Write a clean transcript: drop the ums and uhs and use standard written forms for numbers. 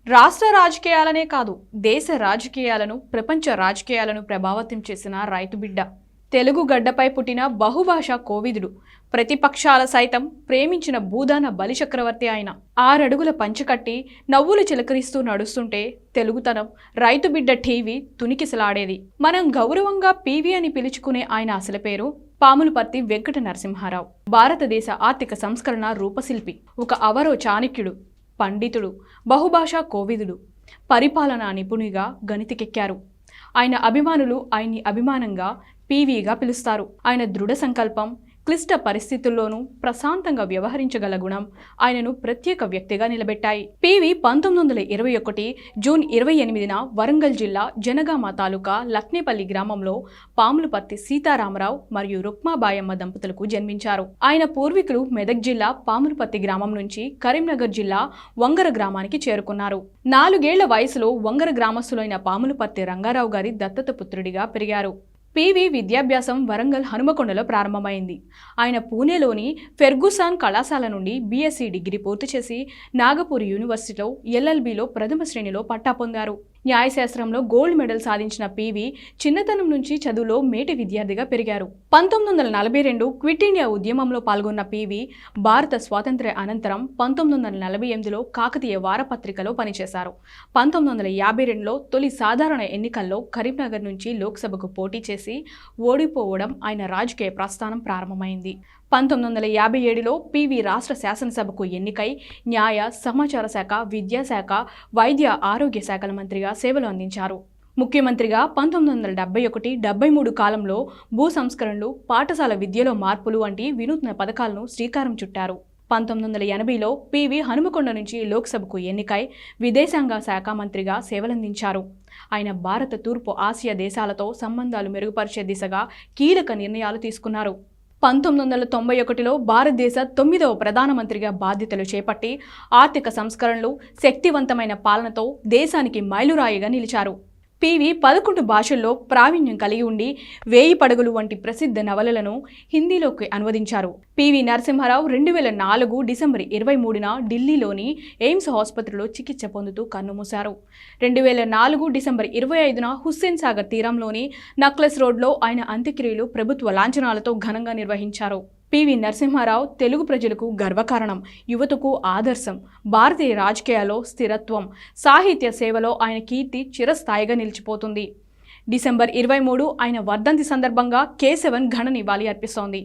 రాష్ట్ర రాజకీయాలనే కాదు, దేశ రాజకీయాలను, ప్రపంచ రాజకీయాలను ప్రభావితం చేసిన రైతు బిడ్డ. తెలుగు గడ్డపై పుట్టిన బహుభాషా కోవిదుడు. ప్రతిపక్షాల సైతం ప్రేమించిన భూదాన బలిచక్రవర్తి ఆయన. 6 అడుగుల పంచకట్టి నవ్వులు చిలకరిస్తూ నడుస్తుంటే తెలుగుతనం, రైతు బిడ్డ టీవీ తునికిసలాడేది. మనం గౌరవంగా పీవీ అని పిలుచుకునే ఆయన అసలు పేరు పాములపర్తి వెంకట నరసింహారావు. భారతదేశ ఆర్థిక సంస్కరణ రూపశిల్పి, ఒక అవరో చాణక్యుడు, పండితుడు, బహుభాషా కోవిదుడు, పరిపాలనా నిపుణునిగా గణితికెక్కారు. ఆయన అభిమానులు ఆయన్ని అభిమానంగా పీవీగా పిలుస్తారు. ఆయన దృఢ సంకల్పం, క్లిష్ట పరిస్థితుల్లోనూ ప్రశాంతంగా వ్యవహరించగల గుణం ఆయనను ప్రత్యేక వ్యక్తిగా నిలబెట్టాయి. పీవీ 1921 జూన్ 28న వరంగల్ జిల్లా జనగామ తాలూకా లక్నేపల్లి గ్రామంలో పాములపర్తి సీతారామరావు మరియు రుక్మాబాయమ్మ దంపతులకు జన్మించారు. ఆయన పూర్వీకులు మెదక్ జిల్లా పాములపర్తి గ్రామం నుంచి కరీంనగర్ జిల్లా వంగర గ్రామానికి చేరుకున్నారు. 4 ఏళ్ల వయసులో వంగర గ్రామస్తులైన పాములపర్తి రంగారావు గారి దత్తత పుత్రుడిగా పెరిగారు. పీవీ విద్యాభ్యాసం వరంగల్ హనుమకొండలో ప్రారంభమైంది. ఆయన పూణేలోని ఫెర్గుసాన్ కళాశాల నుండి బీఎస్సీ డిగ్రీ పూర్తి చేసి నాగపూర్ యూనివర్సిటీలో ఎల్ఎల్బీలో ప్రథమ శ్రేణిలో పట్టా పొందారు. న్యాయశాస్త్రంలో గోల్డ్ మెడల్ సాధించిన పీవీ చిన్నతనం నుంచి చదువులో మేటి విద్యార్థిగా పెరిగారు. 1942 క్విట్ ఇండియా ఉద్యమంలో పాల్గొన్న పీవీ భారత స్వాతంత్ర్య అనంతరం 1948లో కాకతీయ వారపత్రికలో పనిచేశారు. 1952లో తొలి సాధారణ ఎన్నికల్లో కరీంనగర్ నుంచి లోక్సభకు పోటీ చేసి ఓడిపోవడం ఆయన రాజకీయ ప్రస్థానం ప్రారంభమైంది. 1957లో పీవీ రాష్ట్ర శాసనసభకు ఎన్నికై న్యాయ, సమాచార శాఖ, విద్యాశాఖ, వైద్య, ఆరోగ్య శాఖల మంత్రిగా సేవలు అందించారు. ముఖ్యమంత్రిగా 1971-73 కాలంలో భూ సంస్కరణలు, పాఠశాల విద్యలో మార్పులు వంటి వినూత్న పథకాలను శ్రీకారం చుట్టారు. 1980లో పీవీ హనుమకొండ నుంచి లోక్సభకు ఎన్నికై విదేశాంగ శాఖ మంత్రిగా సేవలందించారు. ఆయన భారత, తూర్పు ఆసియా దేశాలతో సంబంధాలు మెరుగుపరిచే దిశగా కీలక నిర్ణయాలు తీసుకున్నారు. 1991లో భారతదేశ 9వ ప్రధానమంత్రిగా బాధ్యతలు చేపట్టి ఆర్థిక సంస్కరణలు, శక్తివంతమైన పాలనతో దేశానికి మైలురాయిగా నిలిచారు. పీవీ 11 భాషల్లో ప్రావీణ్యం కలిగి ఉండి 1000 పడగలు వంటి ప్రసిద్ధ నవలలను హిందీలోకి అనువదించారు. పీవీ నరసింహారావు 2004 డిసెంబర్ 23న ఢిల్లీలోని ఎయిమ్స్ ఆసుపత్రిలో చికిత్స పొందుతూ కన్నుమూశారు. 2004 డిసెంబర్ 25న హుస్సేన్ సాగర్ తీరంలోని నక్లెస్ రోడ్లో ఆయన అంత్యక్రియలు ప్రభుత్వ లాంఛనాలతో ఘనంగా నిర్వహించారు. పీవీ నరసింహారావు తెలుగు ప్రజలకు గర్వకారణం, యువతకు ఆదర్శం. భారతీయ రాజకీయాల్లో స్థిరత్వం, సాహిత్య సేవలో ఆయన కీర్తి చిరస్థాయిగా నిలిచిపోతుంది. డిసెంబర్ 23 ఆయన వర్ధంతి సందర్భంగా K7 ఘన నివాళి అర్పిస్తోంది.